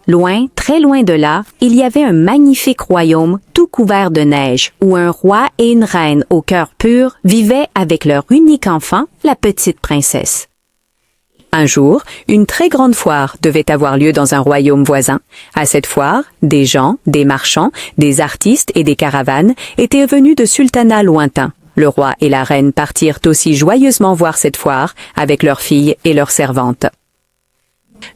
Loin, très loin de là, il y avait un magnifique royaume tout couvert de neige, où un roi et une reine au cœur pur vivaient avec leur unique enfant, la petite princesse. Un jour, une très grande foire devait avoir lieu dans un royaume voisin. À cette foire, des gens, des marchands, des artistes et des caravanes étaient venus de sultanats lointains. Le roi et la reine partirent aussi joyeusement voir cette foire avec leurs filles et leurs servantes.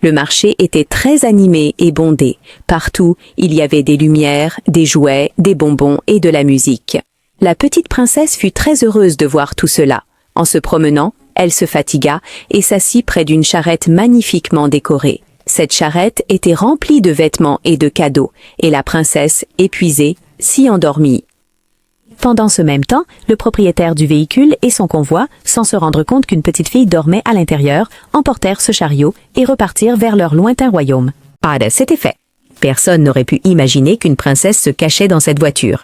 Le marché était très animé et bondé. Partout, il y avait des lumières, des jouets, des bonbons et de la musique. La petite princesse fut très heureuse de voir tout cela. En se promenant, elle se fatigua et s'assit près d'une charrette magnifiquement décorée. Cette charrette était remplie de vêtements et de cadeaux, et la princesse, épuisée, s'y endormit. Pendant ce même temps, le propriétaire du véhicule et son convoi, sans se rendre compte qu'une petite fille dormait à l'intérieur, emportèrent ce chariot et repartirent vers leur lointain royaume. C'était fait. Personne n'aurait pu imaginer qu'une princesse se cachait dans cette voiture.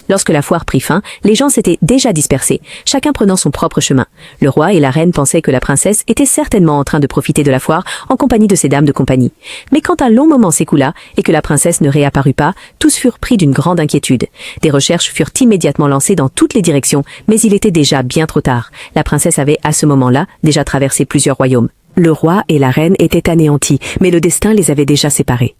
Lorsque la foire prit fin, les gens s'étaient déjà dispersés, chacun prenant son propre chemin. Le roi et la reine pensaient que la princesse était certainement en train de profiter de la foire en compagnie de ses dames de compagnie. Mais quand un long moment s'écoula et que la princesse ne réapparut pas, tous furent pris d'une grande inquiétude. Des recherches furent immédiatement lancées dans toutes les directions, mais il était déjà bien trop tard. La princesse avait, à ce moment-là, déjà traversé plusieurs royaumes. Le roi et la reine étaient anéantis, mais le destin les avait déjà séparés.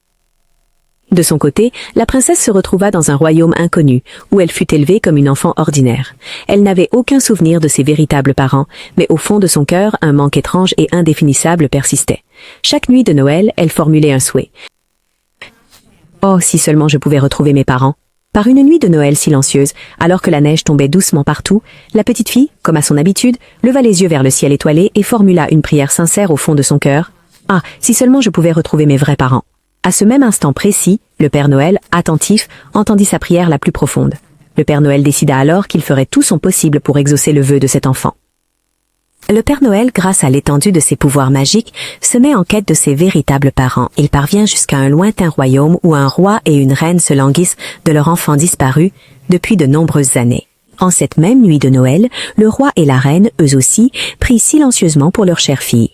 De son côté, la princesse se retrouva dans un royaume inconnu, où elle fut élevée comme une enfant ordinaire. Elle n'avait aucun souvenir de ses véritables parents, mais au fond de son cœur, un manque étrange et indéfinissable persistait. Chaque nuit de Noël, elle formulait un souhait. « Oh, si seulement je pouvais retrouver mes parents !» Par une nuit de Noël silencieuse, alors que la neige tombait doucement partout, la petite fille, comme à son habitude, leva les yeux vers le ciel étoilé et formula une prière sincère au fond de son cœur. « Ah, si seulement je pouvais retrouver mes vrais parents !» À ce même instant précis, le Père Noël, attentif, entendit sa prière la plus profonde. Le Père Noël décida alors qu'il ferait tout son possible pour exaucer le vœu de cet enfant. Le Père Noël, grâce à l'étendue de ses pouvoirs magiques, se met en quête de ses véritables parents. Il parvient jusqu'à un lointain royaume où un roi et une reine se languissent de leur enfant disparu depuis de nombreuses années. En cette même nuit de Noël, le roi et la reine, eux aussi, prient silencieusement pour leur chère fille.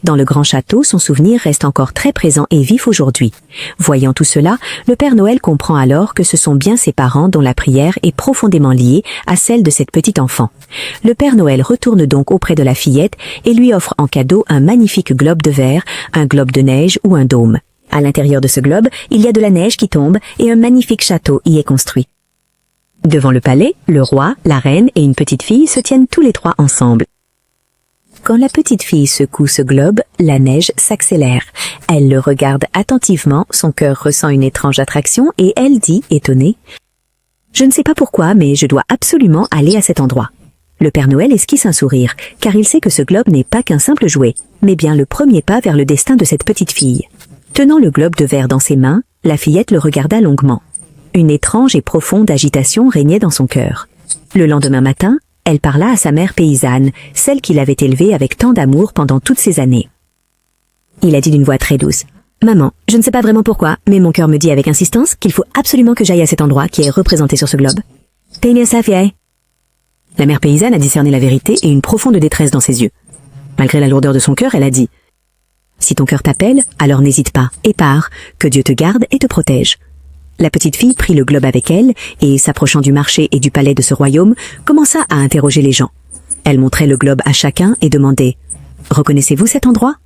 Dans le grand château, son souvenir reste encore très présent et vif aujourd'hui. Voyant tout cela, le Père Noël comprend alors que ce sont bien ses parents dont la prière est profondément liée à celle de cette petite enfant. Le Père Noël retourne donc auprès de la fillette et lui offre en cadeau un magnifique globe de verre, un globe de neige ou un dôme. À l'intérieur de ce globe, il y a de la neige qui tombe et un magnifique château y est construit. Devant le palais, le roi, la reine et une petite fille se tiennent tous les trois ensemble. Quand la petite fille secoue ce globe, la neige s'accélère. Elle le regarde attentivement, son cœur ressent une étrange attraction et elle dit, étonnée, « Je ne sais pas pourquoi, mais je dois absolument aller à cet endroit. » Le Père Noël esquisse un sourire, car il sait que ce globe n'est pas qu'un simple jouet, mais bien le premier pas vers le destin de cette petite fille. Tenant le globe de verre dans ses mains, la fillette le regarda longuement. Une étrange et profonde agitation régnait dans son cœur. Le lendemain matin, elle parla à sa mère paysanne, celle qui l'avait élevée avec tant d'amour pendant toutes ces années. Il a dit d'une voix très douce, « Maman, je ne sais pas vraiment pourquoi, mais mon cœur me dit avec insistance qu'il faut absolument que j'aille à cet endroit qui est représenté sur ce globe. » La mère paysanne a discerné la vérité et une profonde détresse dans ses yeux. Malgré la lourdeur de son cœur, elle a dit, « Si ton cœur t'appelle, alors n'hésite pas et pars, que Dieu te garde et te protège. » La petite fille prit le globe avec elle et, s'approchant du marché et du palais de ce royaume, commença à interroger les gens. Elle montrait le globe à chacun et demandait « Reconnaissez-vous cet endroit ?»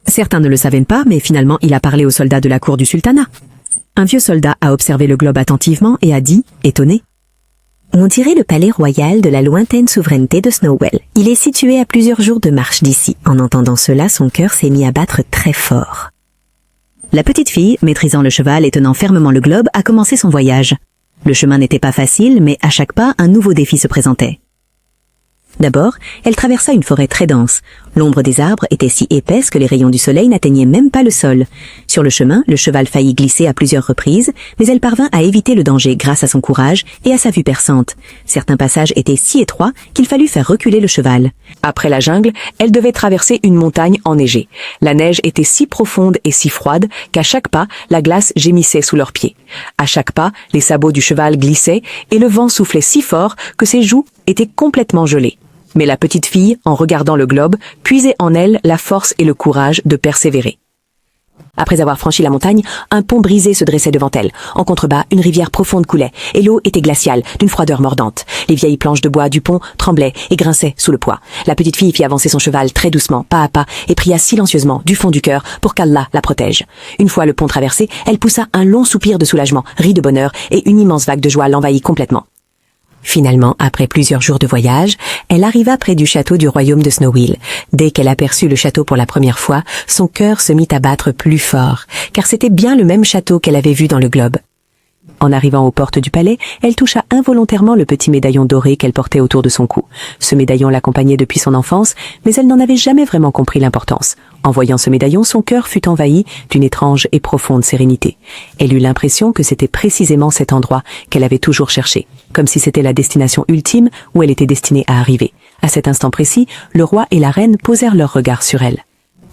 Certains ne le savaient pas, mais finalement il a parlé aux soldats de la cour du sultanat. Un vieux soldat a observé le globe attentivement et a dit, étonné, « On dirait le palais royal de la lointaine souveraineté de Snowell. Il est situé à plusieurs jours de marche d'ici. » En entendant cela, son cœur s'est mis à battre très fort. La petite fille, maîtrisant le cheval et tenant fermement le globe, a commencé son voyage. Le chemin n'était pas facile, mais à chaque pas, un nouveau défi se présentait. D'abord, elle traversa une forêt très dense. L'ombre des arbres était si épaisse que les rayons du soleil n'atteignaient même pas le sol. Sur le chemin, le cheval faillit glisser à plusieurs reprises, mais elle parvint à éviter le danger grâce à son courage et à sa vue perçante. Certains passages étaient si étroits qu'il fallut faire reculer le cheval. Après la jungle, elle devait traverser une montagne enneigée. La neige était si profonde et si froide qu'à chaque pas, la glace gémissait sous leurs pieds. À chaque pas, les sabots du cheval glissaient et le vent soufflait si fort que ses joues étaient complètement gelées. Mais la petite fille, en regardant le globe, puisait en elle la force et le courage de persévérer. Après avoir franchi la montagne, un pont brisé se dressait devant elle. En contrebas, une rivière profonde coulait, et l'eau était glaciale, d'une froideur mordante. Les vieilles planches de bois du pont tremblaient et grinçaient sous le poids. La petite fille fit avancer son cheval très doucement, pas à pas, et pria silencieusement, du fond du cœur, pour qu'Allah la protège. Une fois le pont traversé, elle poussa un long soupir de soulagement, rit de bonheur, et une immense vague de joie l'envahit complètement. Finalement, après plusieurs jours de voyage, elle arriva près du château du royaume de Snowill. Dès qu'elle aperçut le château pour la première fois, son cœur se mit à battre plus fort, car c'était bien le même château qu'elle avait vu dans le globe. En arrivant aux portes du palais, elle toucha involontairement le petit médaillon doré qu'elle portait autour de son cou. Ce médaillon l'accompagnait depuis son enfance, mais elle n'en avait jamais vraiment compris l'importance. En voyant ce médaillon, son cœur fut envahi d'une étrange et profonde sérénité. Elle eut l'impression que c'était précisément cet endroit qu'elle avait toujours cherché, comme si c'était la destination ultime où elle était destinée à arriver. À cet instant précis, le roi et la reine posèrent leur regard sur elle.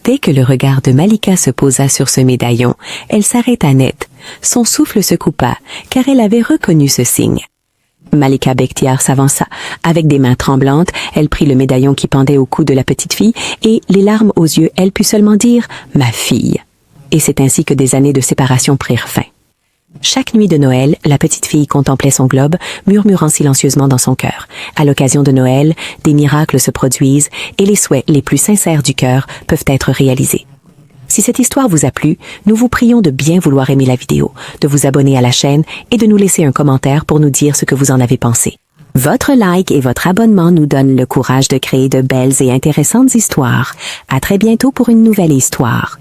Dès que le regard de Malika se posa sur ce médaillon, elle s'arrêta net. Son souffle se coupa, car elle avait reconnu ce signe. Malika Bekhtiar s'avança. Avec des mains tremblantes, elle prit le médaillon qui pendait au cou de la petite fille, et, les larmes aux yeux, elle put seulement dire « ma fille ». Et c'est ainsi que des années de séparation prirent fin. Chaque nuit de Noël, la petite fille contemplait son globe, murmurant silencieusement dans son cœur. À l'occasion de Noël, des miracles se produisent et les souhaits les plus sincères du cœur peuvent être réalisés. Si cette histoire vous a plu, nous vous prions de bien vouloir aimer la vidéo, de vous abonner à la chaîne et de nous laisser un commentaire pour nous dire ce que vous en avez pensé. Votre like et votre abonnement nous donnent le courage de créer de belles et intéressantes histoires. À très bientôt pour une nouvelle histoire.